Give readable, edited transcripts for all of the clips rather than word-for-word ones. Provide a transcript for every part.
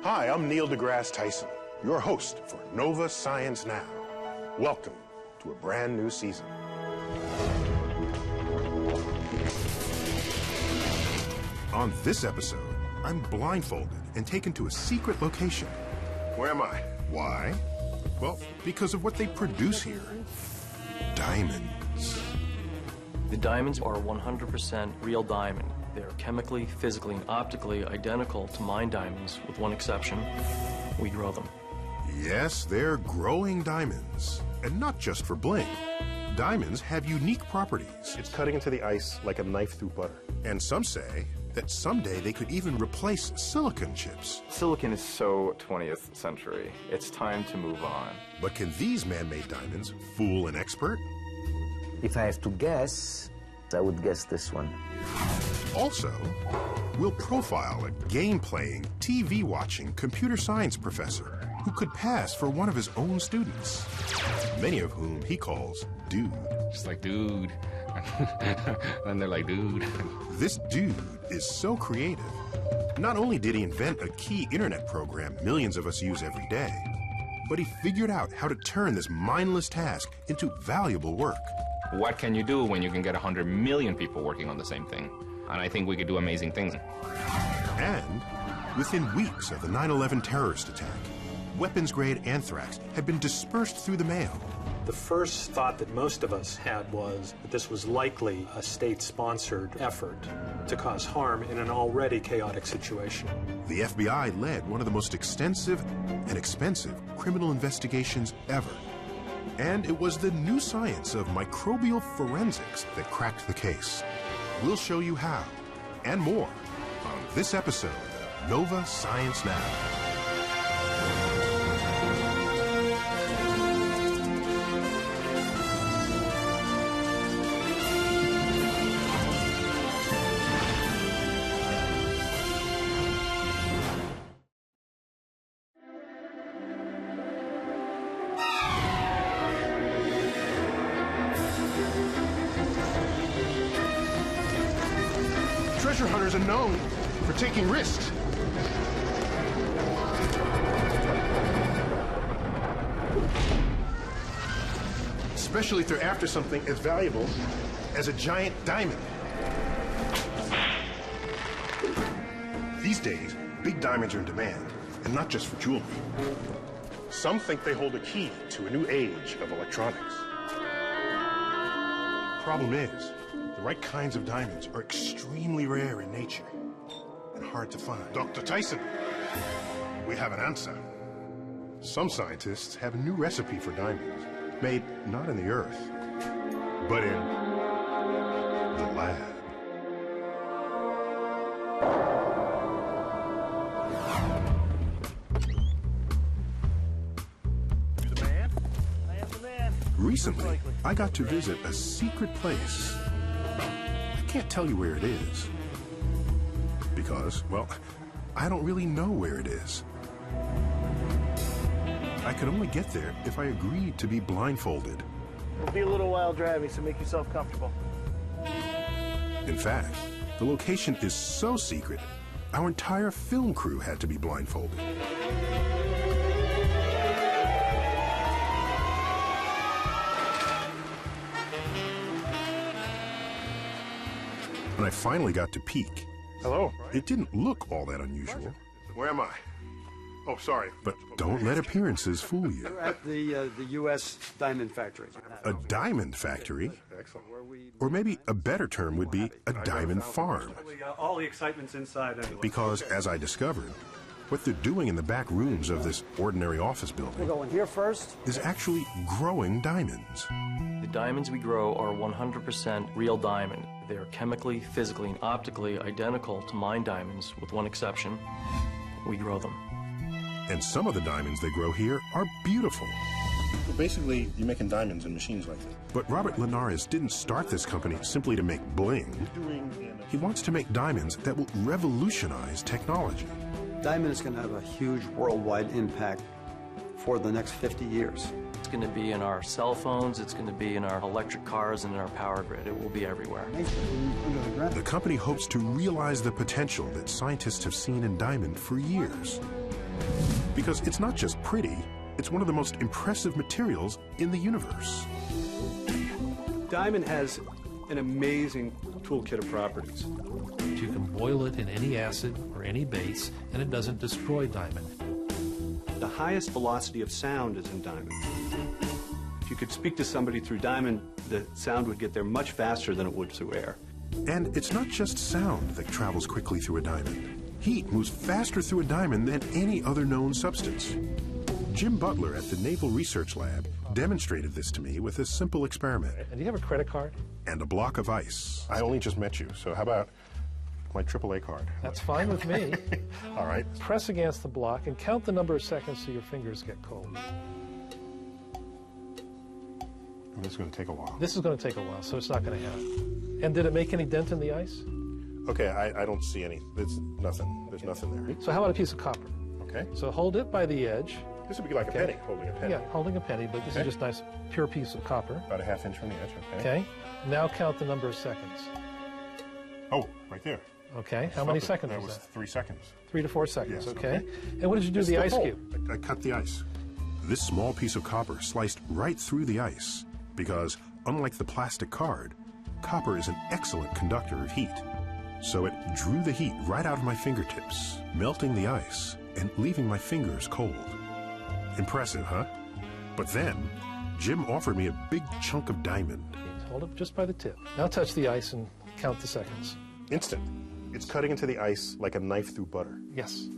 Hi, I'm Neil deGrasse Tyson, your host for Nova Science Now. Welcome to a brand new season. On this episode, I'm blindfolded and taken to a secret location. Where am I? Why? Well, because of what they produce here. Diamonds. The diamonds are 100% real diamond. They're chemically, physically, and optically identical to mine diamonds, with one exception. We grow them. Yes, they're growing diamonds. And not just for bling. Diamonds have unique properties. It's cutting into the ice like a knife through butter. And some say that someday they could even replace silicon chips. Silicon is so 20th century. It's time to move on. But can these man-made diamonds fool an expert? If I have to guess, I would guess this one. Also, we'll profile a game-playing, TV-watching computer science professor who could pass for one of his own students, many of whom he calls dude. Just like, dude. And they're like, dude. This dude is so creative. Not only did he invent a key internet program millions of us use every day, but he figured out how to turn this mindless task into valuable work. What can you do when you can get 100 million people working on the same thing? And I think we could do amazing things. And within weeks of the 9/11 terrorist attack, weapons-grade anthrax had been dispersed through the mail. The first thought that most of us had was that this was likely a state-sponsored effort to cause harm in an already chaotic situation. The FBI led one of the most extensive and expensive criminal investigations ever. And it was the new science of microbial forensics that cracked the case. We'll show you how, and more, on this episode of Nova Science Now. Treasure hunters are known for taking risks. Especially if they're after something as valuable as a giant diamond. These days, big diamonds are in demand, and not just for jewelry. Some think they hold a key to a new age of electronics. Problem is, the right kinds of diamonds are extremely rare in nature and hard to find. Dr. Tyson, we have an answer. Some scientists have a new recipe for diamonds, made not in the earth, but in the lab. You're the man? I am the man. Recently, I got to visit a secret place. I can't tell you where it is. Because, well, I don't really know where it is. I could only get there if I agreed to be blindfolded. It'll be a little while driving, so make yourself comfortable. In fact, the location is so secret, our entire film crew had to be blindfolded. When I finally got to peek, Hello. it didn't look all that unusual. Where am I? Oh, sorry. But don't let appearances fool you. We're at the U.S. diamond factory. A diamond factory? Excellent. Or maybe a better term would be a diamond farm. All the excitement's inside anyway. Because, as I discovered, what they're doing in the back rooms of this ordinary office We're building going here first. is actually growing diamonds. The diamonds we grow are 100% real diamond. They are chemically, physically, and optically identical to mine diamonds, with one exception. We grow them. And some of the diamonds they grow here are beautiful. So basically, you're making diamonds in machines like this. But Robert Linares didn't start this company simply to make bling. He wants to make diamonds that will revolutionize technology. Diamond is going to have a huge worldwide impact for the next 50 years. It's going to be in our cell phones, it's going to be in our electric cars, and in our power grid. It will be everywhere. The company hopes to realize the potential that scientists have seen in diamond for years. Because it's not just pretty, it's one of the most impressive materials in the universe. Diamond has an amazing toolkit of properties. You can boil it in any acid or any base, and it doesn't destroy diamond. The highest velocity of sound is in diamond. If you could speak to somebody through diamond, the sound would get there much faster than it would through air. And it's not just sound that travels quickly through a diamond. Heat moves faster through a diamond than any other known substance. Jim Butler at the Naval Research Lab demonstrated this to me with a simple experiment. And do you have a credit card? And a block of ice. I only just met you, so how about my AAA card? That's fine with me. All right. Press against the block and count the number of seconds till your fingers get cold. And this is going to take a while. This is going to take a while, so it's not going to happen. And did it make any dent in the ice? Okay, I don't see any. There's nothing. There's nothing there. So how about a piece of copper? Okay. So hold it by the edge. This would be like a penny, holding a penny. Yeah, holding a penny, but this is just a nice, pure piece of copper. About a ½ inch from the edge, okay. Okay. Now count the number of seconds. Oh, right there. Okay. How many seconds that was was that? 3 seconds. 3 to 4 seconds, Yes, okay. okay. And what did you do to the ice cube? I cut the ice. This small piece of copper sliced right through the ice because, unlike the plastic card, copper is an excellent conductor of heat. So it drew the heat right out of my fingertips, melting the ice and leaving my fingers cold. Impressive, huh? But then, Jim offered me a big chunk of diamond. Hold it just by the tip. Now touch the ice and count the seconds. Instant. It's cutting into the ice like a knife through butter. Yes.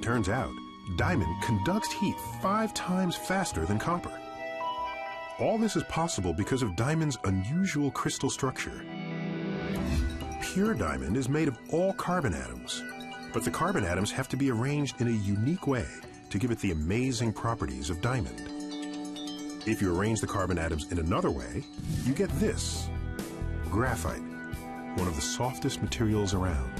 Turns out, diamond conducts heat 5 times faster than copper. All this is possible because of diamond's unusual crystal structure. Pure diamond is made of all carbon atoms, but the carbon atoms have to be arranged in a unique way to give it the amazing properties of diamond. If you arrange the carbon atoms in another way, you get this: graphite, one of the softest materials around.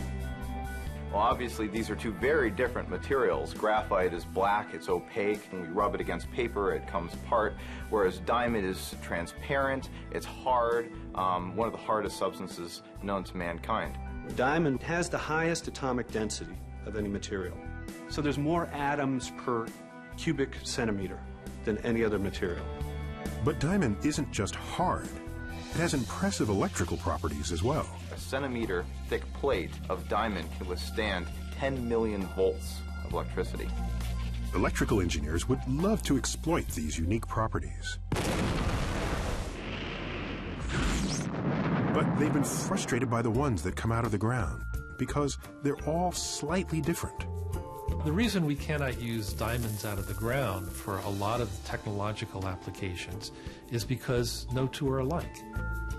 Well, obviously, these are two very different materials. Graphite is black, it's opaque. When we rub it against paper, it comes apart, whereas diamond is transparent, it's hard, one of the hardest substances known to mankind. Diamond has the highest atomic density of any material. So there's more atoms per cubic centimeter than any other material. But diamond isn't just hard. It has impressive electrical properties as well. A centimeter thick plate of diamond can withstand 10 million volts of electricity. Electrical engineers would love to exploit these unique properties. But they've been frustrated by the ones that come out of the ground because they're all slightly different. The reason we cannot use diamonds out of the ground for a lot of technological applications is because no two are alike.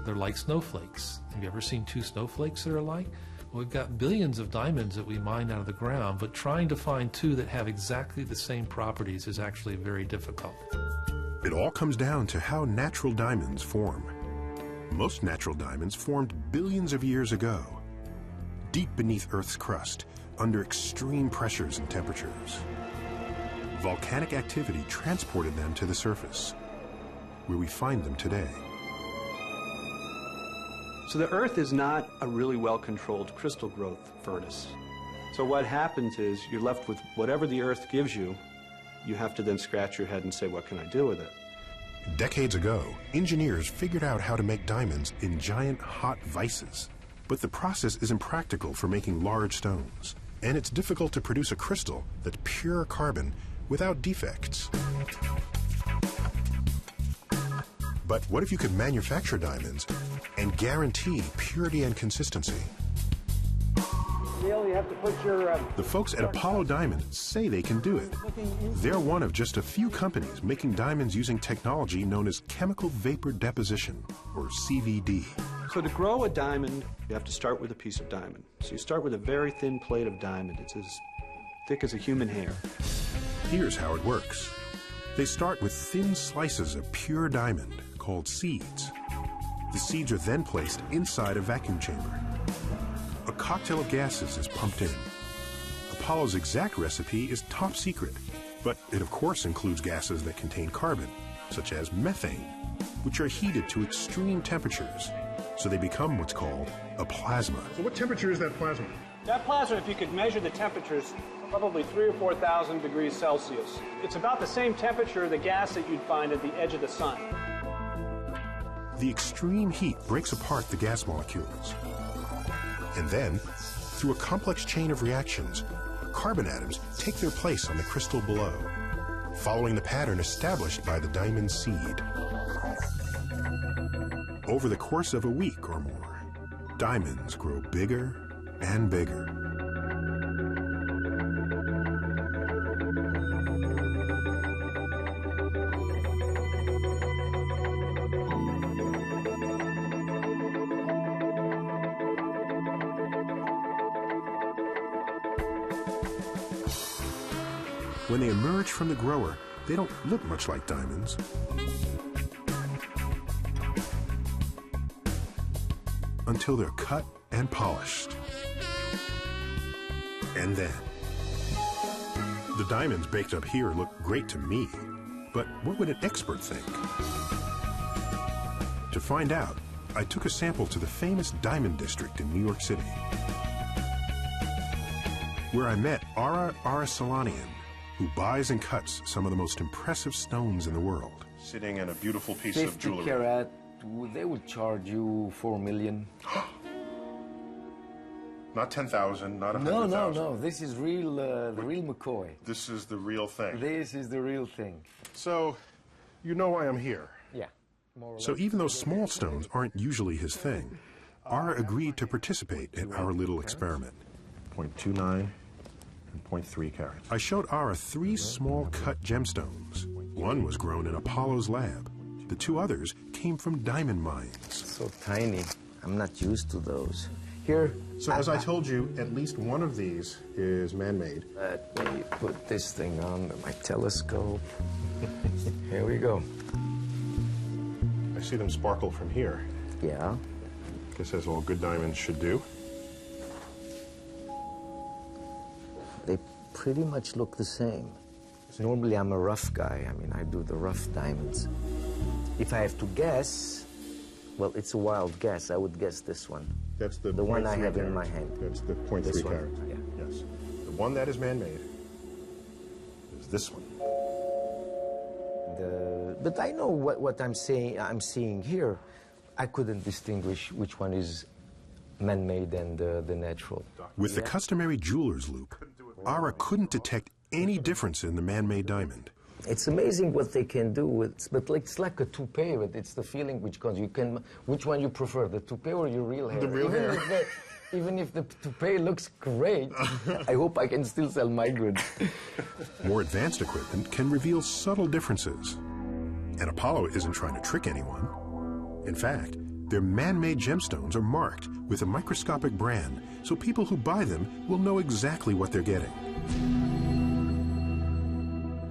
They're like snowflakes. Have you ever seen 2 snowflakes that are alike? Well, we've got billions of diamonds that we mine out of the ground, but trying to find 2 that have exactly the same properties is actually very difficult. It all comes down to how natural diamonds form. Most natural diamonds formed billions of years ago, deep beneath Earth's crust, under extreme pressures and temperatures. Volcanic activity transported them to the surface, where we find them today. So the Earth is not a really well-controlled crystal growth furnace. So what happens is you're left with whatever the Earth gives you. You have to then scratch your head and say, what can I do with it? Decades ago, engineers figured out how to make diamonds in giant hot vices. But the process is impractical for making large stones, and it's difficult to produce a crystal that's pure carbon without defects. But what if you could manufacture diamonds and guarantee purity and consistency? Neil, you have to put your... The folks at Apollo Diamond say they can do it. They're one of just a few companies making diamonds using technology known as chemical vapor deposition, or CVD. So to grow a diamond, you have to start with a piece of diamond. So you start with a very thin plate of diamond. It's as thick as a human hair. Here's how it works. They start with thin slices of pure diamond called seeds. The seeds are then placed inside a vacuum chamber. A cocktail of gases is pumped in. Apollo's exact recipe is top secret, but it of course includes gases that contain carbon, such as methane, which are heated to extreme temperatures, so they become what's called a plasma. So what temperature is that plasma? That plasma, if you could measure the temperatures, probably 3,000 or 4,000 degrees Celsius. It's about the same temperature of the gas that you'd find at the edge of the sun. The extreme heat breaks apart the gas molecules. And then, through a complex chain of reactions, carbon atoms take their place on the crystal below, following the pattern established by the diamond seed. Over the course of a week or more, diamonds grow bigger and bigger. When they emerge from the grower, they don't look much like diamonds. Until they're cut and polished. And then, the diamonds baked up here look great to me, but what would an expert think? To find out, I took a sample to the famous Diamond District in New York City, where I met Ara Arasalanian, who buys and cuts some of the most impressive stones in the world. Sitting in a beautiful piece of 50 jewelry. carat, they would charge you 4 million. Not 10,000, not 100,000. No. This is real, the real McCoy. This is the real thing. This is the real thing. So, you know why I'm here. Yeah. More or So less. even though small stones aren't usually his thing, Ara agreed to participate in our little experiment. 0.29 and 0.3 carats. I showed Ara 3 small cut gemstones. One was grown in Apollo's lab. The 2 others came from diamond mines. So tiny. I'm not used to those. Here. So as I told you, at least one of these is man-made. Let me put this thing on my telescope. Here we go. I see them sparkle from here. Yeah. Guess as all good diamonds should do. They pretty much look the same. Normally I'm a rough guy. I mean, I do the rough diamonds. If I have to guess, well, it's a wild guess. I would guess this one. That's the one I have carat. in my hand. That's the 0.3 This one, carat. yeah. Yes. The one that is man-made is this one. But I know what I'm saying. I'm seeing here. I couldn't distinguish which one is man-made and the natural. With the customary jeweler's loupe, Ara couldn't detect any difference in the man-made diamond. It's amazing what they can do with, but it's like a toupee, but it's the feeling which comes. You can, which one you prefer, the toupee or your real hair? The real hair. Even if the toupee looks great, I hope I can still sell my goods. More advanced equipment can reveal subtle differences. And Apollo isn't trying to trick anyone. In fact, their man-made gemstones are marked with a microscopic brand, so people who buy them will know exactly what they're getting.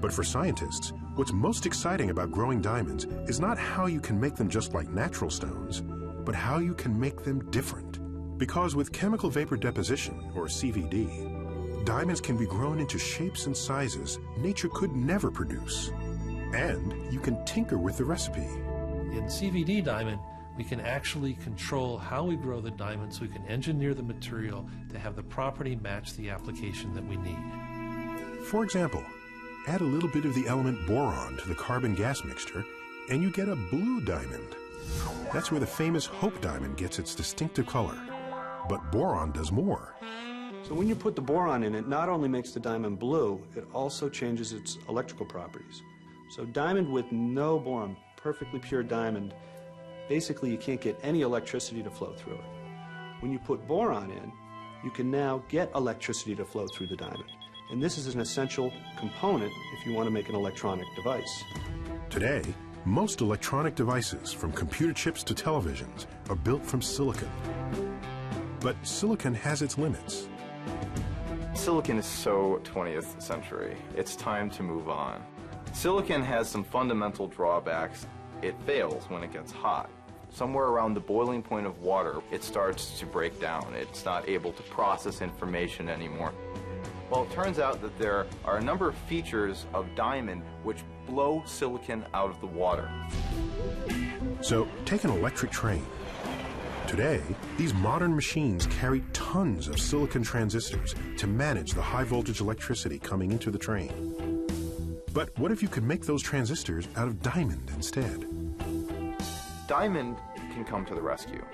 But for scientists, what's most exciting about growing diamonds is not how you can make them just like natural stones, but how you can make them different. Because with chemical vapor deposition, or CVD, diamonds can be grown into shapes and sizes nature could never produce. And you can tinker with the recipe. In CVD diamond, we can actually control how we grow the diamond, so we can engineer the material to have the property match the application that we need. For example, add a little bit of the element boron to the carbon gas mixture, and you get a blue diamond. That's where the famous Hope diamond gets its distinctive color. But boron does more. So when you put the boron in, it not only makes the diamond blue, it also changes its electrical properties. So diamond with no boron, perfectly pure diamond, basically you can't get any electricity to flow through it. When you put boron in, you can now get electricity to flow through the diamond. And this is an essential component if you want to make an electronic device. Today, most electronic devices, from computer chips to televisions, are built from silicon. But silicon has its limits. Silicon is so 20th century. It's time to move on. Silicon has some fundamental drawbacks. It fails when it gets hot. Somewhere around the boiling point of water, it starts to break down. It's not able to process information anymore. Well, it turns out that there are a number of features of diamond which blow silicon out of the water. So take an electric train. Today, these modern machines carry tons of silicon transistors to manage the high-voltage electricity coming into the train. But what if you could make those transistors out of diamond instead? Diamond can come to the rescue.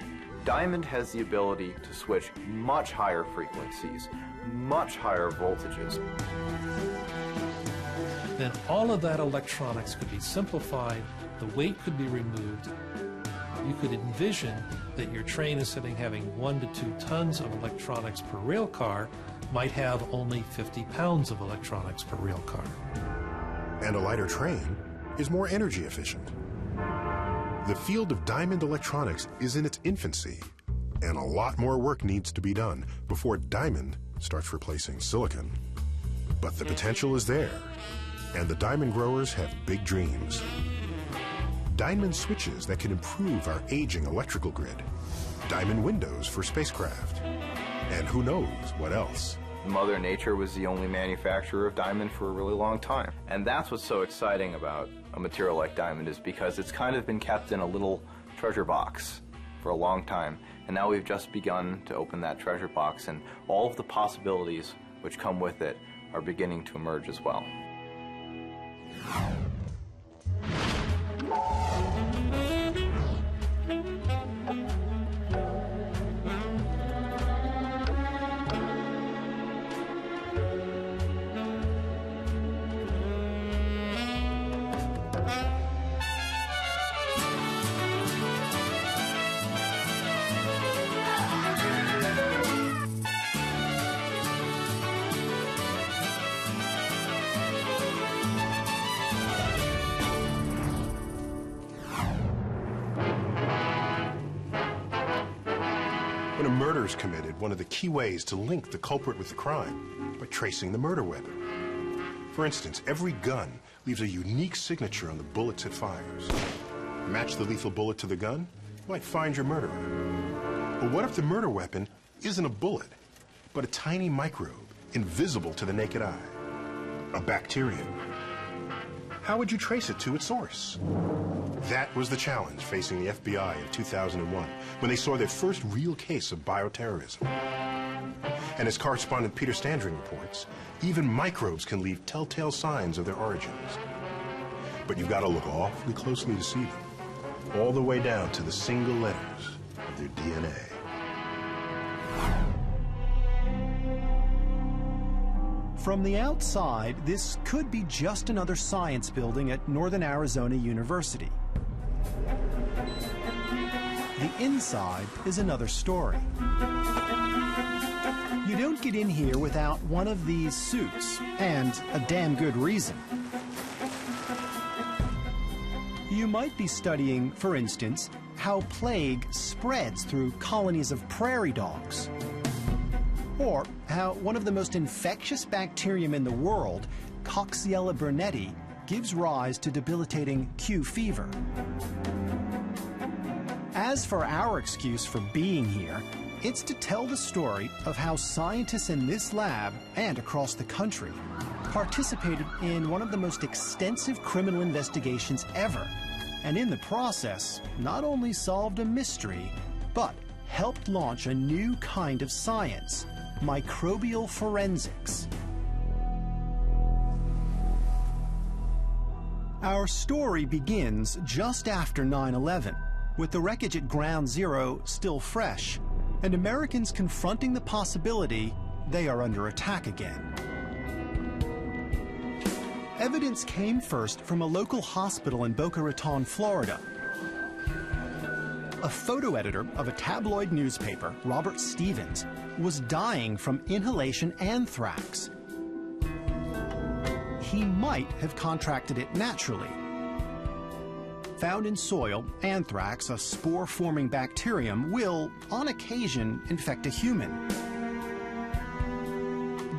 Diamond has the ability to switch much higher frequencies, much higher voltages. Then all of that electronics could be simplified, the weight could be removed. You could envision that your train, instead of having 1 to 2 tons of electronics per rail car, might have only 50 pounds of electronics per rail car. And a lighter train is more energy efficient. The field of diamond electronics is in its infancy, and a lot more work needs to be done before diamond starts replacing silicon. But the potential is there, and the diamond growers have big dreams. Diamond switches that can improve our aging electrical grid, diamond windows for spacecraft, and who knows what else. Mother Nature was the only manufacturer of diamond for a really long time. And that's what's so exciting about a material like diamond, is because it's kind of been kept in a little treasure box for a long time. And now we've just begun to open that treasure box, and all of the possibilities which come with it are beginning to emerge as well. When a murder is committed, one of the key ways to link the culprit with the crime by tracing the murder weapon. For instance, every gun leaves a unique signature on the bullets it fires. Match the lethal bullet to the gun, you might find your murderer. But what if the murder weapon isn't a bullet, but a tiny microbe, invisible to the naked eye? A bacterium. How would you trace it to its source? That was the challenge facing the FBI in 2001, when they saw their first real case of bioterrorism. And as correspondent Peter Standring reports, even microbes can leave telltale signs of their origins. But you've got to look awfully closely to see them, all the way down to the single letters of their DNA. From the outside, this could be just another science building at Northern Arizona University. The inside is another story. You don't get in here without one of these suits, and a damn good reason. You might be studying, for instance, how plague spreads through colonies of prairie dogs, or how one of the most infectious bacterium in the world, Coxiella burnetii, gives rise to debilitating Q fever. As for our excuse for being here, it's to tell the story of how scientists in this lab and across the country participated in one of the most extensive criminal investigations ever, and in the process not only solved a mystery, but helped launch a new kind of science: microbial forensics. Our story begins just after 9/11, with the wreckage at Ground Zero still fresh, and Americans confronting the possibility they are under attack again. Evidence came first from a local hospital in Boca Raton, Florida. A photo editor of a tabloid newspaper, Robert Stevens, was dying from inhalation anthrax. He might have contracted it naturally. Found in soil, anthrax, a spore-forming bacterium, will, on occasion, infect a human.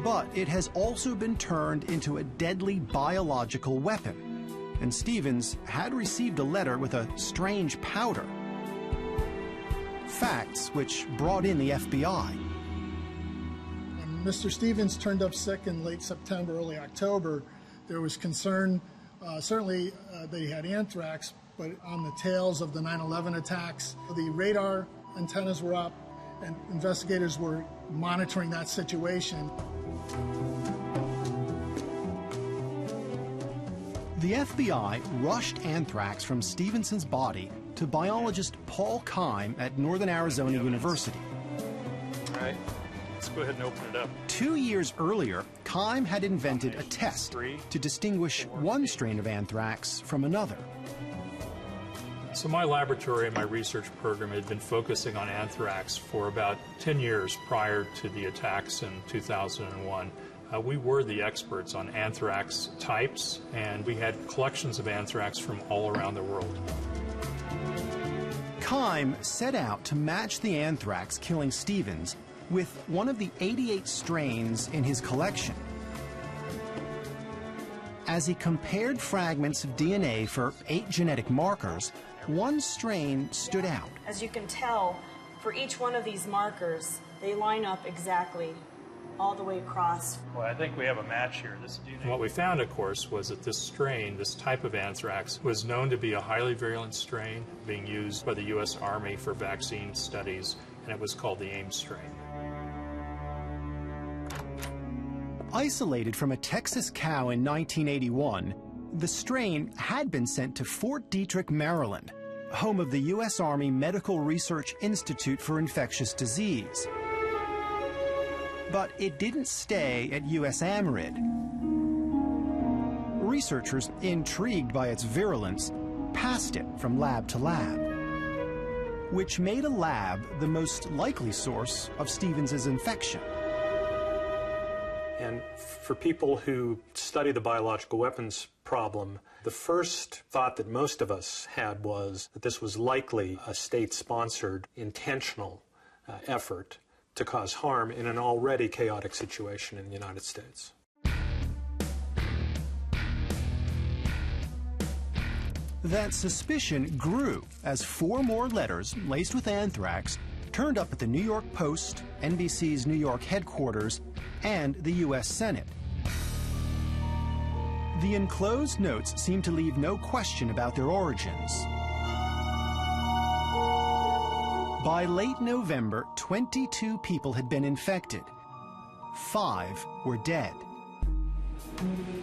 But it has also been turned into a deadly biological weapon, and Stevens had received a letter with a strange powder. Facts which brought in the FBI. When Mr. Stevens turned up sick in late September, early October, there was concern, certainly that he had anthrax, but on the tails of the 9/11 attacks. The radar antennas were up, and investigators were monitoring that situation. The FBI rushed anthrax from Stevenson's body to biologist Paul Keim at Northern Arizona University. All right, let's go ahead and open it up. 2 years earlier, Keim had invented a test to distinguish one strain of anthrax from another. So my laboratory and my research program had been focusing on anthrax for about 10 years prior to the attacks in 2001. We were the experts on anthrax types, and we had collections of anthrax from all around the world. Keim set out to match the anthrax killing Stevens with one of the 88 strains in his collection. As he compared fragments of DNA for 8 genetic markers, one strain stood out. As you can tell, for each one of these markers, they line up exactly all the way across. Well, I think we have a match here. What we found, of course, was that this strain, this type of anthrax, was known to be a highly virulent strain being used by the U.S. Army for vaccine studies, and it was called the AIM strain. Isolated from a Texas cow in 1981, the strain had been sent to Fort Detrick, Maryland, home of the U.S. Army Medical Research Institute for Infectious Disease. But it didn't stay at U.S. AMRID. Researchers, intrigued by its virulence, passed it from lab to lab, which made a lab the most likely source of Stevens's infection. And for people who study the biological weapons problem, the first thought that most of us had was that this was likely a state-sponsored, intentional effort to cause harm in an already chaotic situation in the United States. That suspicion grew as 4 more letters laced with anthrax turned up at the New York Post, NBC's New York headquarters, and the U.S. Senate. The enclosed notes seemed to leave no question about their origins. By late November, 22 people had been infected. 5 were dead.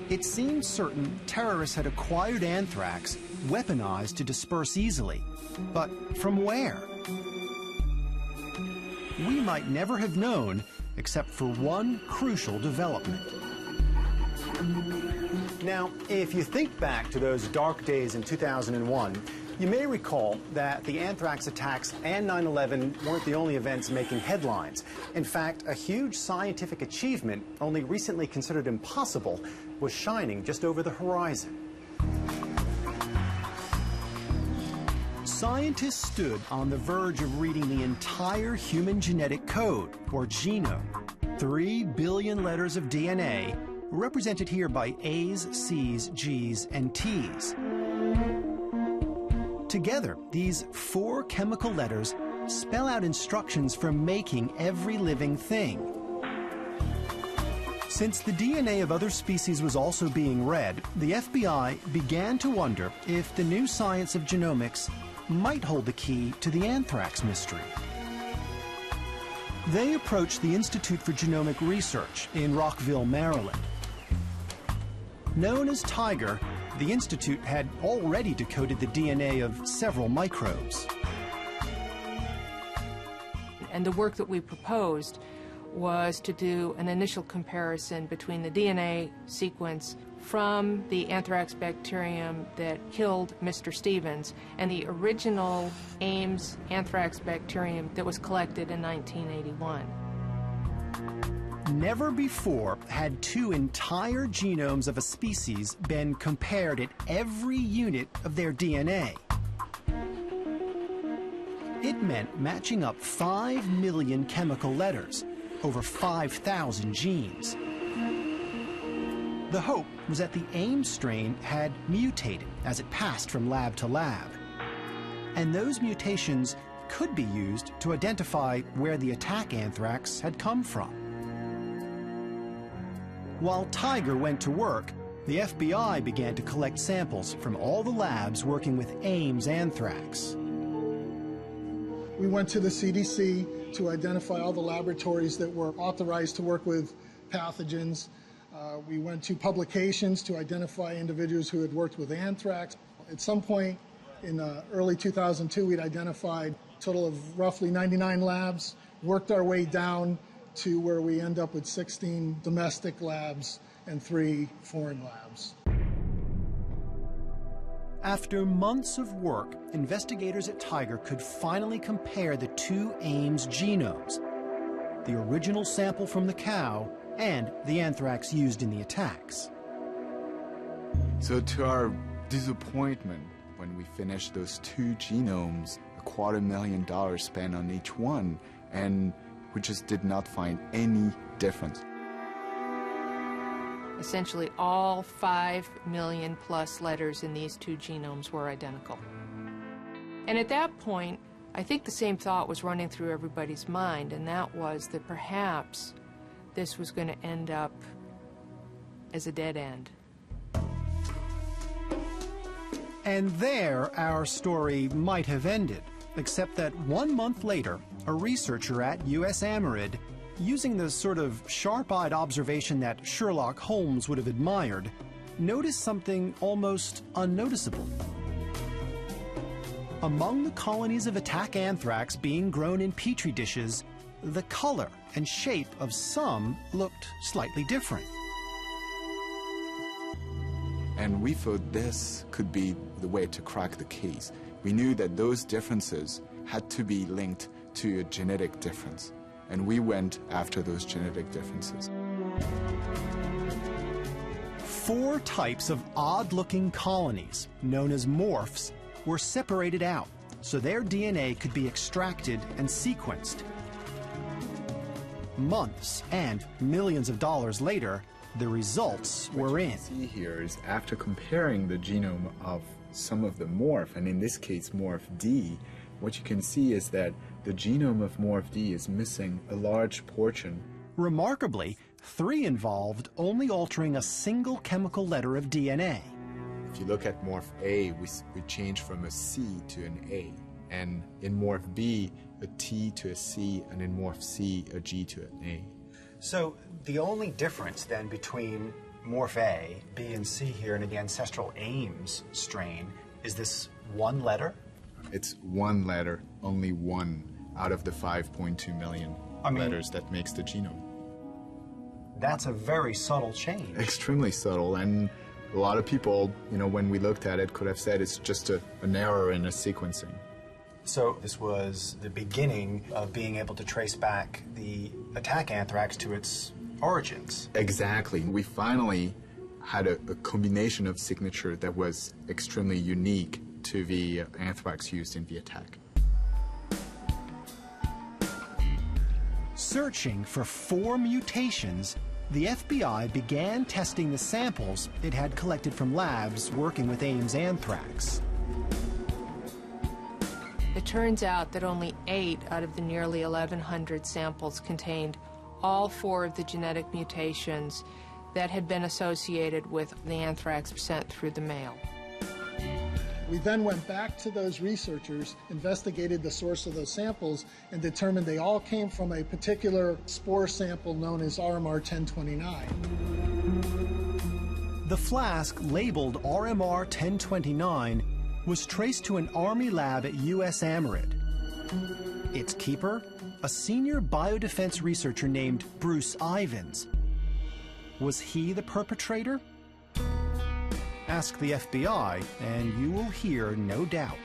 It seemed certain terrorists had acquired anthrax, weaponized to disperse easily. But from where? We might never have known, except for one crucial development. Now, if you think back to those dark days in 2001, you may recall that the anthrax attacks and 9/11 weren't the only events making headlines. In fact, a huge scientific achievement, only recently considered impossible, was shining just over the horizon. Scientists stood on the verge of reading the entire human genetic code, or genome. 3 billion letters of DNA, represented here by A's, C's, G's, and T's. Together, these 4 chemical letters spell out instructions for making every living thing. Since the DNA of other species was also being read, the FBI began to wonder if the new science of genomics might hold the key to the anthrax mystery. They approached the Institute for Genomic Research in Rockville, Maryland. Known as TIGER, the Institute had already decoded the DNA of several microbes. And the work that we proposed was to do an initial comparison between the DNA sequence from the anthrax bacterium that killed Mr. Stevens and the original Ames anthrax bacterium that was collected in 1981. Never before had 2 entire genomes of a species been compared at every unit of their DNA. It meant matching up 5 million chemical letters, over 5,000 genes. The hope was that the Ames strain had mutated as it passed from lab to lab. And those mutations could be used to identify where the attack anthrax had come from. While TIGER went to work, the FBI began to collect samples from all the labs working with Ames anthrax. We went to the CDC to identify all the laboratories that were authorized to work with pathogens. We went to publications to identify individuals who had worked with anthrax. At some point in early 2002, we'd identified a total of roughly 99 labs, worked our way down to where we end up with 16 domestic labs and 3 foreign labs. After months of work, investigators at Tiger could finally compare the 2 Ames genomes, the original sample from the cow and the anthrax used in the attacks. So to our disappointment, when we finished those 2 genomes, $250,000 spent on each one, and we just did not find any difference. Essentially all 5 million plus letters in these 2 genomes were identical. And at that point, I think the same thought was running through everybody's mind, and that was that perhaps this was going to end up as a dead end. And there, our story might have ended, except that 1 month later, a researcher at US Amarid, using the sort of sharp-eyed observation that Sherlock Holmes would have admired, noticed something almost unnoticeable. Among the colonies of attack anthrax being grown in petri dishes, the color and shape of some looked slightly different. And we thought this could be the way to crack the case. We knew that those differences had to be linked to a genetic difference, and we went after those genetic differences. 4 types of odd-looking colonies, known as morphs, were separated out so their DNA could be extracted and sequenced. Months and millions of dollars later, the results were in. What you see here is after comparing the genome of some of the morph, and in this case morph D, what you can see is that the genome of morph D is missing a large portion. Remarkably, 3 involved only altering a single chemical letter of DNA. If you look at morph A, we change from a C to an A. And in morph B, a T to a C, and in morph C, a G to an A. So the only difference then between morph A, B, and C here in the ancestral Ames strain is this 1 letter? It's 1 letter, only 1 out of the 5.2 million letters that makes the genome. That's a very subtle change. Extremely subtle, and a lot of people, you know, when we looked at it, could have said it's just an error in a sequencing. So this was the beginning of being able to trace back the attack anthrax to its origins. Exactly. We finally had a combination of signature that was extremely unique to the anthrax used in the attack. Searching for 4 mutations, the FBI began testing the samples it had collected from labs working with Ames anthrax. It turns out that only 8 out of the nearly 1,100 samples contained all 4 of the genetic mutations that had been associated with the anthrax sent through the mail. We then went back to those researchers, investigated the source of those samples, and determined they all came from a particular spore sample known as RMR 1029. The flask labeled RMR 1029 was traced to an Army lab at US Amarid. Its keeper, a senior biodefense researcher named Bruce Ivins. Was he the perpetrator? Ask the FBI, and you will hear no doubt.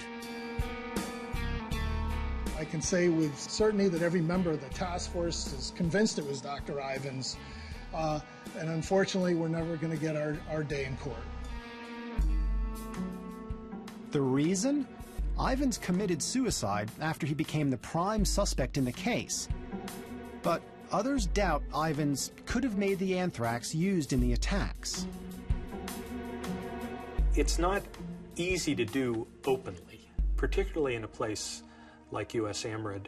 I can say with certainty that every member of the task force is convinced it was Dr. Ivins, and unfortunately we're never going to get our day in court. The reason? Ivins committed suicide after he became the prime suspect in the case. But others doubt Ivins could have made the anthrax used in the attacks. It's not easy to do openly, particularly in a place like US Amarid,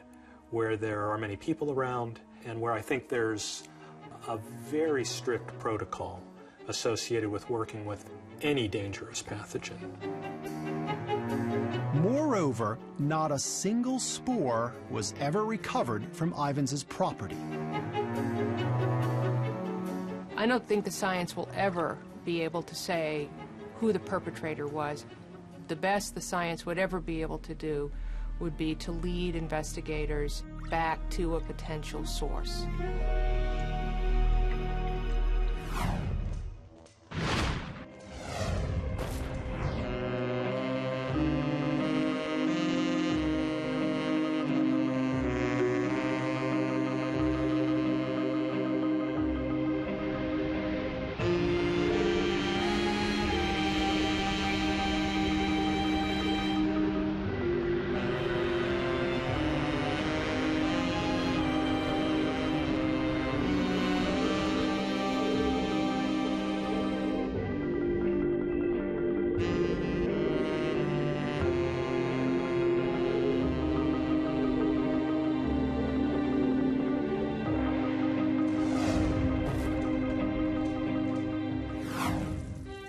where there are many people around and where I think there's a very strict protocol associated with working with any dangerous pathogen. Moreover, not a single spore was ever recovered from Ivans's property. I don't think the science will ever be able to say who the perpetrator was. The best the science would ever be able to do would be to lead investigators back to a potential source.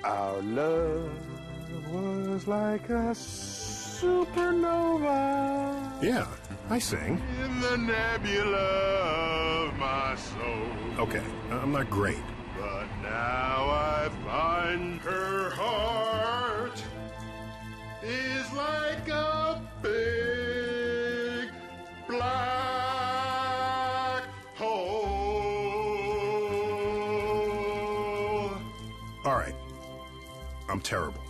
Our love was like a supernova. Yeah, I sing. In the nebula of my soul. Okay, I'm not great. But now I find her heart is like a big black hole. All right. I'm terrible.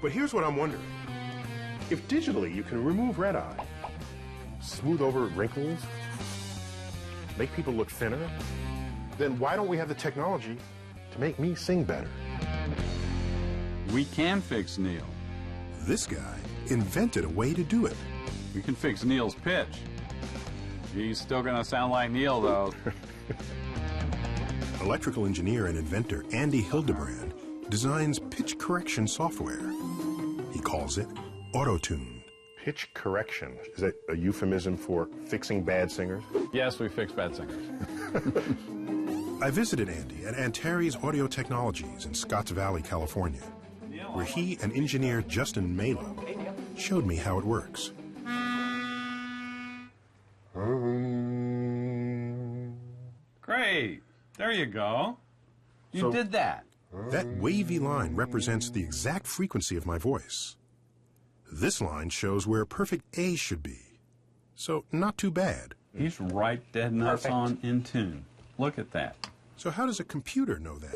But here's what I'm wondering. If digitally you can remove red eye, smooth over wrinkles, make people look thinner, then why don't we have the technology to make me sing better? We can fix Neil. This guy invented a way to do it. We can fix Neil's pitch. He's still gonna sound like Neil, though. Electrical engineer and inventor Andy Hildebrand designs pitch correction software. He calls it auto-tune. Pitch correction, is that a euphemism for fixing bad singers? Yes, we fix bad singers. I visited Andy at Antares Audio Technologies in Scotts Valley, California, where he and engineer Justin Malo showed me how it works. Great. There you go. You did that. That wavy line represents the exact frequency of my voice. This line shows where perfect A should be. So, not too bad. He's right dead nuts on in tune. Look at that. So how does a computer know that?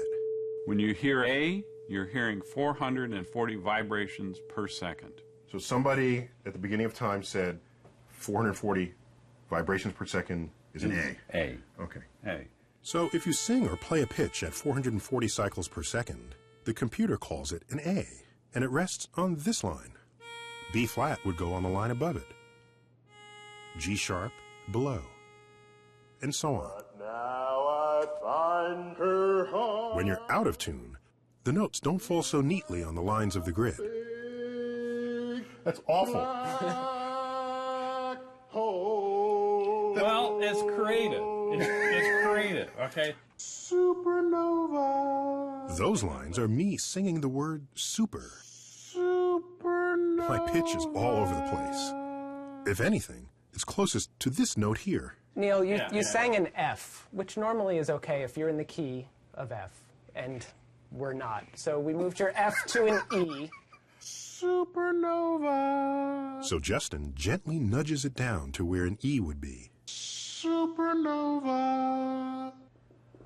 When you hear A, you're hearing 440 vibrations per second. So somebody at the beginning of time said 440 vibrations per second is an A. A. Okay. A. So if you sing or play a pitch at 440 cycles per second, the computer calls it an A, and it rests on this line. B flat would go on the line above it. G sharp below, and so on. But now I find her heart. When you're out of tune, the notes don't fall so neatly on the lines of the grid. That's awful. Well, it's creative. It's creative, okay? Supernova. Those lines are me singing the word super. Supernova. My pitch is all over the place. If anything, it's closest to this note here. Neil, you sang an F, which normally is okay if you're in the key of F, and we're not. So we moved your F to an E. Supernova. So Justin gently nudges it down to where an E would be. Supernova.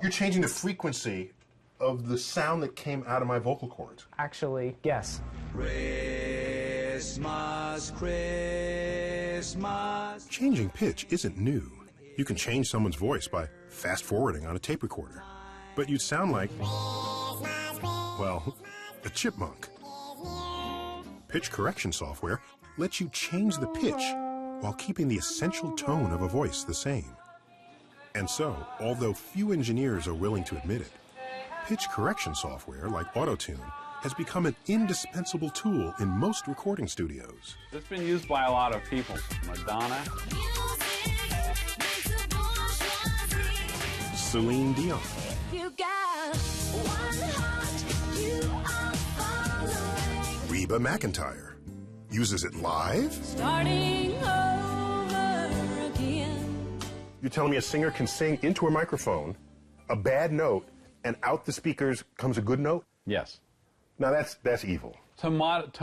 You're changing the frequency of the sound that came out of my vocal cords. Actually, yes. Christmas, Christmas. Changing pitch isn't new. You can change someone's voice by fast-forwarding on a tape recorder. But you'd sound like, well, a chipmunk. Pitch correction software lets you change the pitch while keeping the essential tone of a voice the same. And so, although few engineers are willing to admit it, pitch correction software like auto-tune has become an indispensable tool in most recording studios. It's been used by a lot of people. Madonna. Celine Dion. You got one heart, you are following. Reba McEntire. uses it live? Starting over again. You're telling me a singer can sing into a microphone a bad note, and out the speakers comes a good note? Yes. Now that's evil. To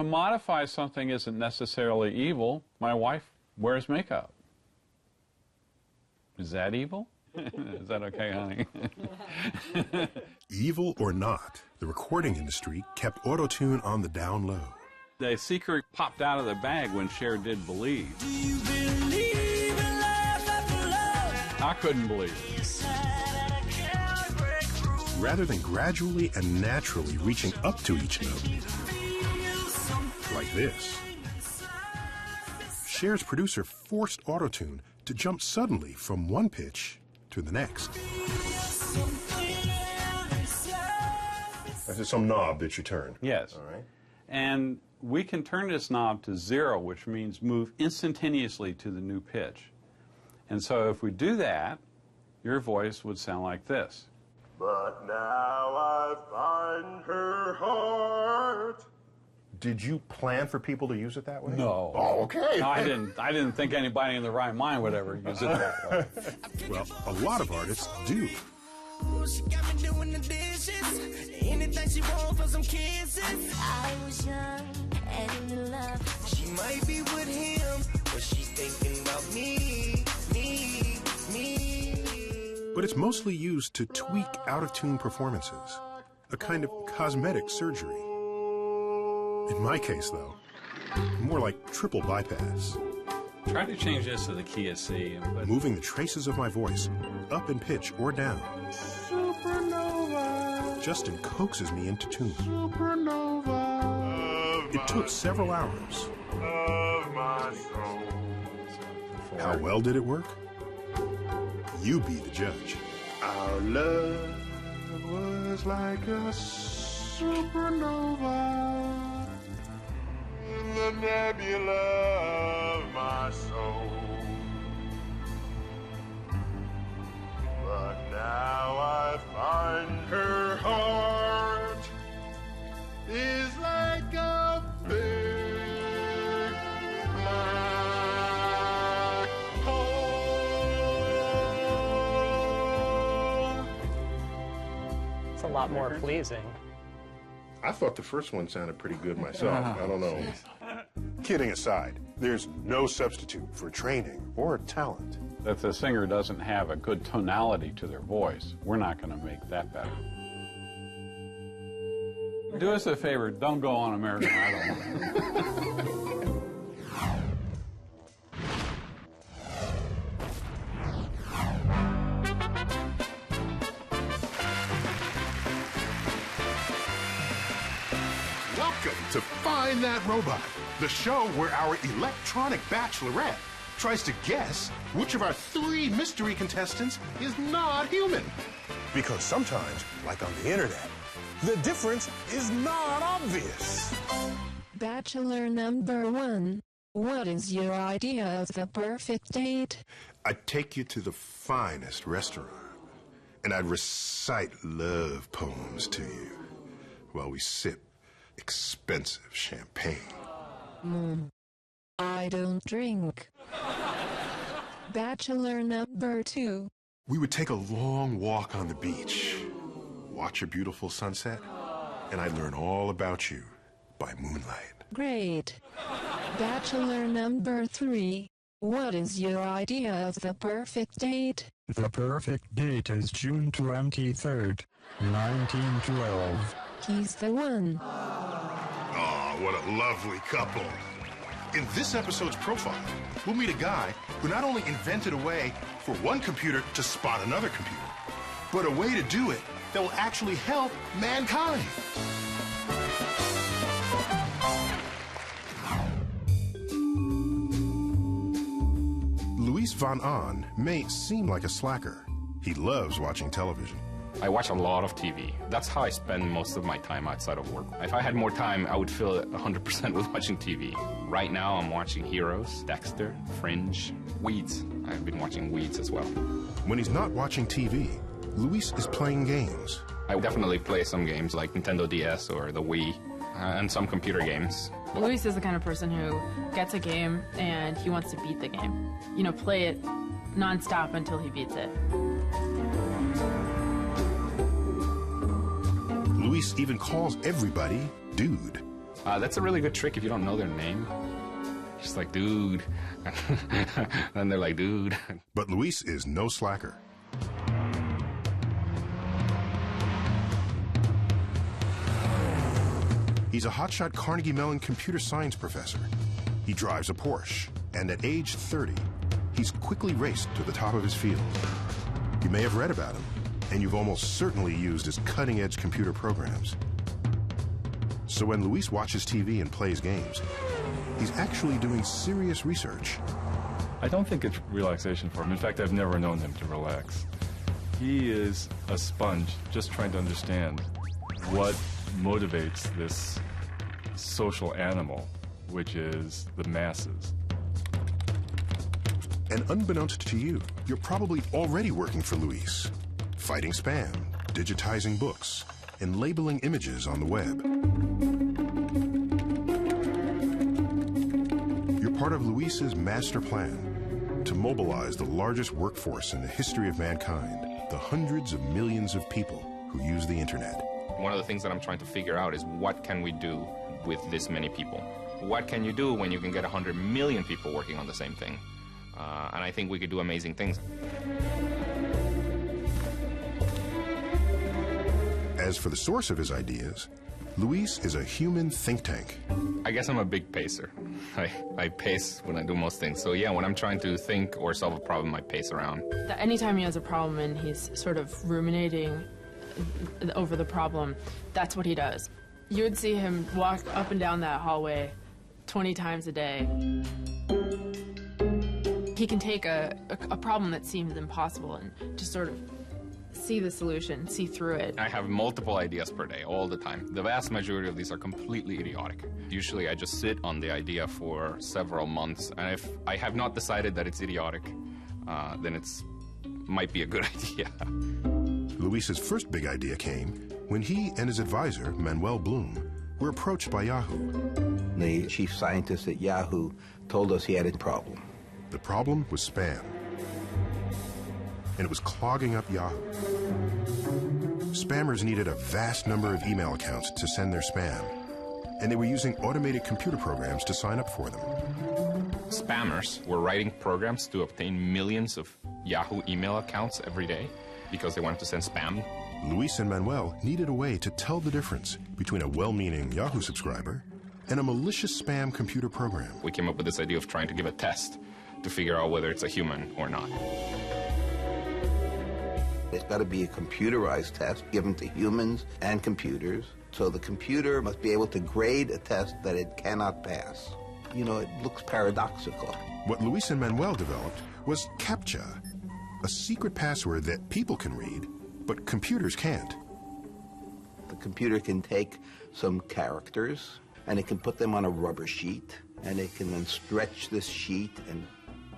modify something isn't necessarily evil. My wife wears makeup. Is that evil? Is that okay, honey? Evil or not, the recording industry kept auto-tune on the down low. The secret popped out of the bag when Cher did Believe. Do you believe in life after love? I couldn't believe it. Rather than gradually and naturally reaching up to each note, like this, Cher's producer forced auto-tune to jump suddenly from one pitch to the next. That's some knob that you turn. Yes. All right. And we can turn this knob to 0, which means move instantaneously to the new pitch. And so if we do that, your voice would sound like this. But now I find her heart. Did you plan for people to use it that way? No. Oh, okay. No, I didn't think anybody in their right mind would ever use it that way. Well, a lot of artists do. She got me doing the dishes. Anything she wants for some kisses. I was young and in love. She might be with him, but she's thinking about me. But it's mostly used to tweak out-of-tune performances, a kind of cosmetic surgery. In my case, though, more like triple bypass. Try to change this to the key of C. But moving the traces of my voice up in pitch or down. Supernova. Justin coaxes me into tune. Supernova. It took several hours. Of my soul. How well did it work? You be the judge. Our love was like a supernova In the nebula of my soul. But now I find her heart is like a big black hole. It's a lot more pleasing. I thought the first one sounded pretty good myself. I don't know. Kidding aside, there's no substitute for training or talent. if the singer doesn't have a good tonality to their voice, we're not going to make that better. Do us a favor, don't go on American Idol. Welcome to Find That Robot, the show where our electronic bachelorette tries to guess which of our 3 mystery contestants is not human. Because sometimes, like on the internet, the difference is not obvious. Bachelor number 1, what is your idea of the perfect date? I'd take you to the finest restaurant, and I'd recite love poems to you while we sip expensive champagne. I don't drink. Bachelor number 2. We would take a long walk on the beach, watch a beautiful sunset, and I'd learn all about you by moonlight. Great. Bachelor number 3, what is your idea of the perfect date? The perfect date is June 23rd, 1912. He's the one. Oh, what a lovely couple. In this episode's profile, we'll meet a guy who not only invented a way for one computer to spot another computer, but a way to do it that will actually help mankind. Luis Van Ahn may seem like a slacker. He loves watching television. I watch a lot of TV. That's how I spend most of my time outside of work. If I had more time, I would fill it 100% with watching TV. Right now, I'm watching Heroes, Dexter, Fringe, Weeds. I've been watching Weeds as well. When he's not watching TV, Luis is playing games. I definitely play some games like Nintendo DS or the Wii, and some computer games. Luis is the kind of person who gets a game and he wants to beat the game. You know, play it non-stop until he beats it. Luis even calls everybody dude. That's a really good trick if you don't know their name. Just like, dude. And they're like, dude. But Luis is no slacker. He's a hotshot Carnegie Mellon computer science professor. He drives a Porsche, and at age 30, he's quickly raced to the top of his field. You may have read about him, and you've almost certainly used his cutting-edge computer programs. So when Luis watches TV and plays games, he's actually doing serious research. I don't think it's relaxation for him. In fact, I've never known him to relax. He is a sponge just trying to understand what motivates this social animal, which is the masses. And unbeknownst to you, you're probably already working for Luis, fighting spam, digitizing books, and labeling images on the web. You're part of Luis's master plan to mobilize the largest workforce in the history of mankind, the hundreds of millions of people who use the internet. One of the things that I'm trying to figure out is what can we do with this many people? What can you do when you can get 100 million people working on the same thing? And I think we could do amazing things. As for the source of his ideas, Luis is a human think tank. I guess I'm a big pacer. I pace when I do most things. So yeah, when I'm trying to think or solve a problem, I pace around. Anytime he has a problem and he's sort of ruminating over the problem, that's what he does. You would see him walk up and down that hallway 20 times a day. He can take a problem that seems impossible and just sort of see the solution, see through it. I have multiple ideas per day, all the time. The vast majority of these are completely idiotic. Usually I just sit on the idea for several months, and if I have not decided that it's idiotic, then it's might be a good idea. Luis's first big idea came when he and his advisor, Manuel Bloom, were approached by Yahoo. The chief scientist at Yahoo told us he had a problem. The problem was spam. And it was clogging up Yahoo. Spammers needed a vast number of email accounts to send their spam, and they were using automated computer programs to sign up for them. Spammers were writing programs to obtain millions of Yahoo email accounts every day because they wanted to send spam. Luis and Manuel needed a way to tell the difference between a well-meaning Yahoo subscriber and a malicious spam computer program. We came up with this idea of trying to give a test to figure out whether it's a human or not. It's got to be a computerized test given to humans and computers. So the computer must be able to grade a test that it cannot pass. You know, it looks paradoxical. What Luis and Manuel developed was CAPTCHA, a secret password that people can read, but computers can't. The computer can take some characters, and it can put them on a rubber sheet, and it can then stretch this sheet and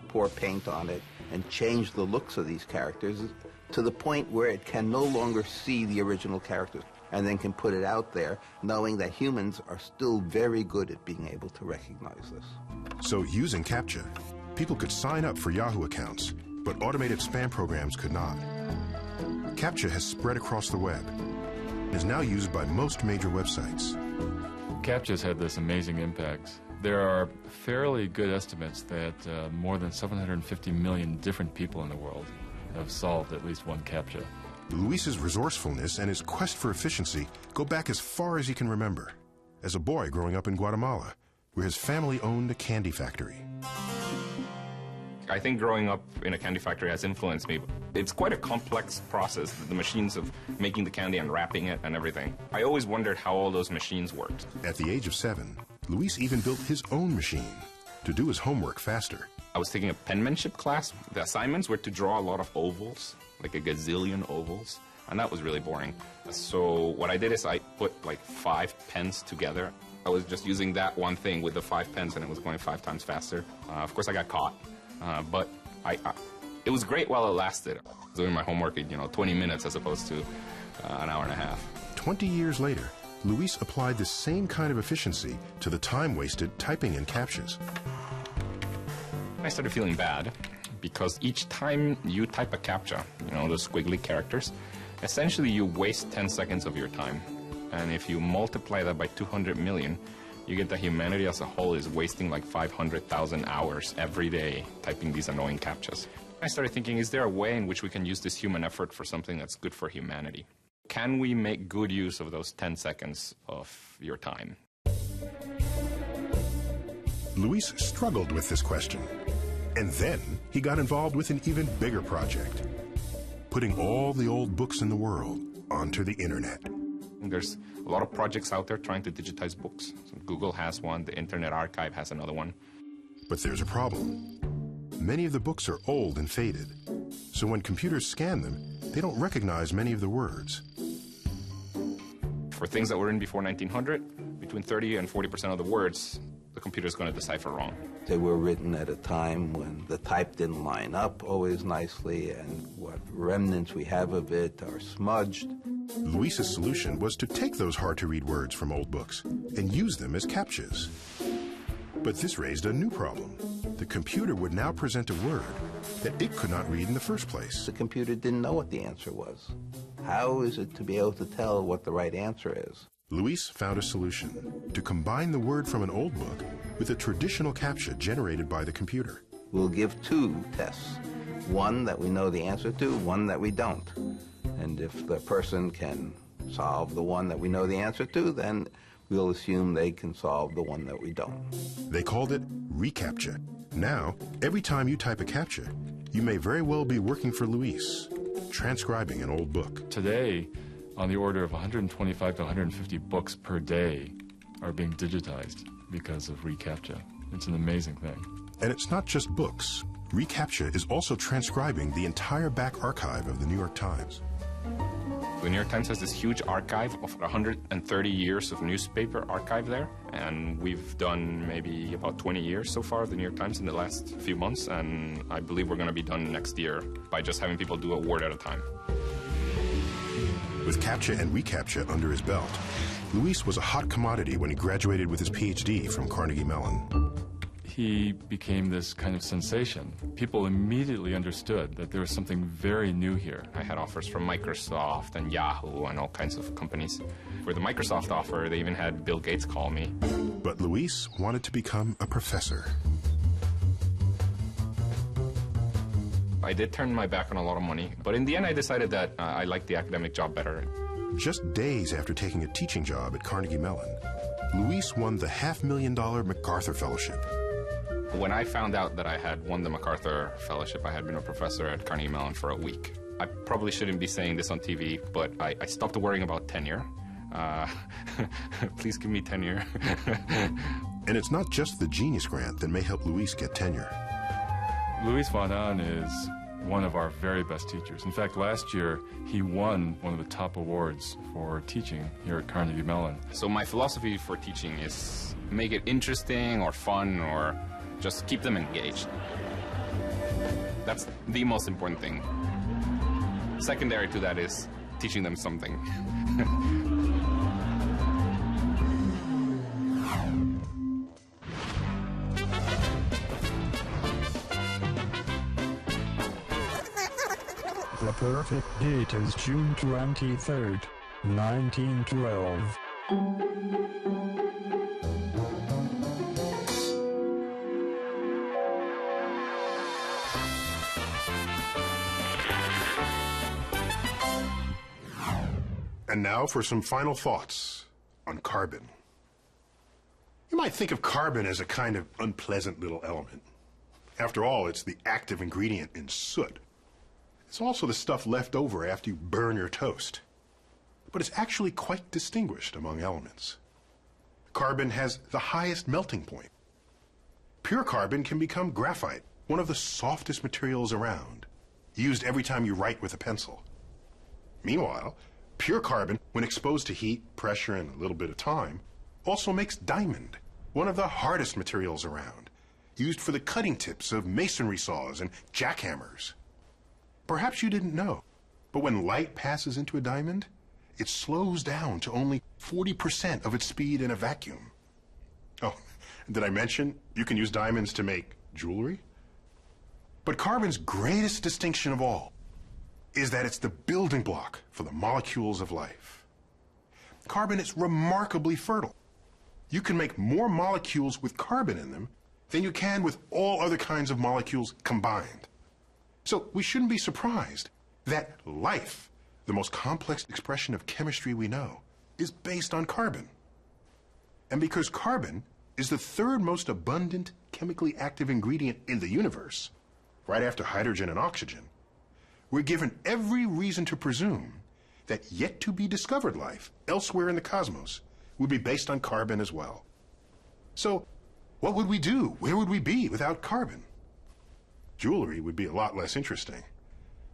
pour paint on it and change the looks of these characters to the point where it can no longer see the original characters, and then can put it out there knowing that humans are still very good at being able to recognize this. So using CAPTCHA, people could sign up for Yahoo accounts, but automated spam programs could not. CAPTCHA has spread across the web and is now used by most major websites. CAPTCHA's had this amazing impact. There are fairly good estimates that more than 750 million different people in the world have solved at least one CAPTCHA. Luis's resourcefulness and his quest for efficiency go back as far as he can remember, as a boy growing up in Guatemala, where his family owned a candy factory. I think growing up in a candy factory has influenced me. It's quite a complex process, the machines of making the candy and wrapping it and everything. I always wondered how all those machines worked. At the age of 7, Luis even built his own machine to do his homework faster. I was taking a penmanship class. The assignments were to draw a lot of ovals, like a gazillion ovals, and that was really boring. So what I did is I put like 5 pens together. I was just using that one thing with the 5 pens, and it was going 5 times faster. Of course, I got caught, but it was great while it lasted. I was doing my homework in 20 minutes as opposed to an hour and a half. 20 years later, Luis applied the same kind of efficiency to the time wasted typing in CAPTCHAs. I started feeling bad because each time you type a CAPTCHA, you know, those squiggly characters, essentially you waste 10 seconds of your time. And if you multiply that by 200 million, you get that humanity as a whole is wasting like 500,000 hours every day typing these annoying CAPTCHAs. I started thinking, is there a way in which we can use this human effort for something that's good for humanity? Can we make good use of those 10 seconds of your time? Luis struggled with this question. And then he got involved with an even bigger project, putting all the old books in the world onto the internet. There's a lot of projects out there trying to digitize books. So Google has one, the Internet Archive has another one. But there's a problem. Many of the books are old and faded, so when computers scan them, they don't recognize many of the words. For things that were in before 1900, between 30 and 40% of the words, the computer's going to decipher wrong. They were written at a time when the type didn't line up always nicely, and what remnants we have of it are smudged. Luis's solution was to take those hard-to-read words from old books and use them as CAPTCHAs. But this raised a new problem. The computer would now present a word that it could not read in the first place. The computer didn't know what the answer was. How is it to be able to tell what the right answer is? Luis found a solution: to combine the word from an old book with a traditional CAPTCHA generated by the computer. We'll give two tests, one that we know the answer to, one that we don't. And if the person can solve the one that we know the answer to, then we'll assume they can solve the one that we don't. They called it reCAPTCHA. Now, every time you type a CAPTCHA, you may very well be working for Luis, transcribing an old book. Today, on the order of 125 to 150 books per day are being digitized because of reCAPTCHA. It's an amazing thing. And it's not just books. reCAPTCHA is also transcribing the entire back archive of the New York Times. The New York Times has this huge archive of 130 years of newspaper archive there, and we've done maybe about 20 years so far of the New York Times in the last few months, and I believe we're going to be done next year by just having people do a word at a time. With CAPTCHA and reCAPTCHA under his belt, Luis was a hot commodity when he graduated with his PhD from Carnegie Mellon. He became this kind of sensation. People immediately understood that there was something very new here. I had offers from Microsoft and Yahoo and all kinds of companies. For the Microsoft offer, they even had Bill Gates call me. But Luis wanted to become a professor. I did turn my back on a lot of money, but in the end I decided that I liked the academic job better. Just days after taking a teaching job at Carnegie Mellon, Luis won the $500,000 MacArthur Fellowship. When I found out that I had won the MacArthur Fellowship, I had been a professor at Carnegie Mellon for a week. I probably shouldn't be saying this on TV, but I stopped worrying about tenure. Please give me tenure. And it's not just the Genius Grant that may help Luis get tenure. Luis Van Aan is one of our very best teachers. In fact, last year, he won one of the top awards for teaching here at Carnegie Mellon. So my philosophy for teaching is make it interesting or fun or just keep them engaged. That's the most important thing. Secondary to that is teaching them something. The perfect date is June 23rd, 1912. And now for some final thoughts on carbon. You might think of carbon as a kind of unpleasant little element. After all, it's the active ingredient in soot. It's also the stuff left over after you burn your toast. But it's actually quite distinguished among elements. Carbon has the highest melting point. Pure carbon can become graphite, one of the softest materials around, used every time you write with a pencil. Meanwhile, pure carbon, when exposed to heat, pressure, and a little bit of time, also makes diamond, one of the hardest materials around, used for the cutting tips of masonry saws and jackhammers. Perhaps you didn't know, but when light passes into a diamond, it slows down to only 40% of its speed in a vacuum. Oh, did I mention you can use diamonds to make jewelry? But carbon's greatest distinction of all is that it's the building block for the molecules of life. Carbon is remarkably fertile. You can make more molecules with carbon in them than you can with all other kinds of molecules combined. So we shouldn't be surprised that life, the most complex expression of chemistry we know, is based on carbon. And because carbon is the third most abundant chemically active ingredient in the universe, right after hydrogen and oxygen, we're given every reason to presume that yet to be discovered life elsewhere in the cosmos would be based on carbon as well. So what would we do? Where would we be without carbon? Jewelry would be a lot less interesting,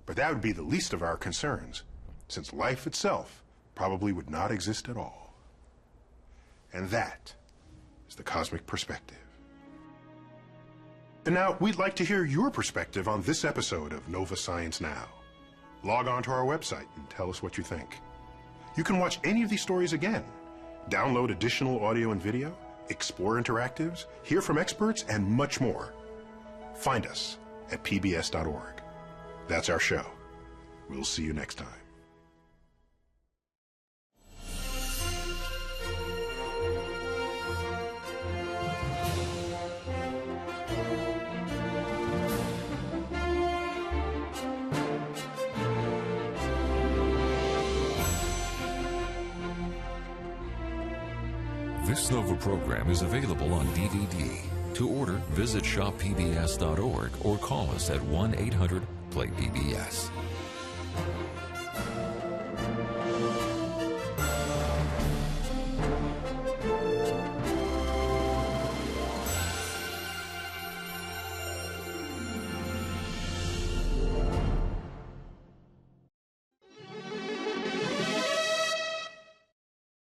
but that would be the least of our concerns, since life itself probably would not exist at all. And that is the cosmic perspective. And now we'd like to hear your perspective on this episode of Nova Science Now. Log on to our website and tell us what you think. You can watch any of these stories again, download additional audio and video, explore interactives, hear from experts, and much more. Find us at pbs.org. That's our show. We'll see you next time. This Nova program is available on DVD. To order, visit shoppbs.org or call us at 1-800-PLAY-PBS.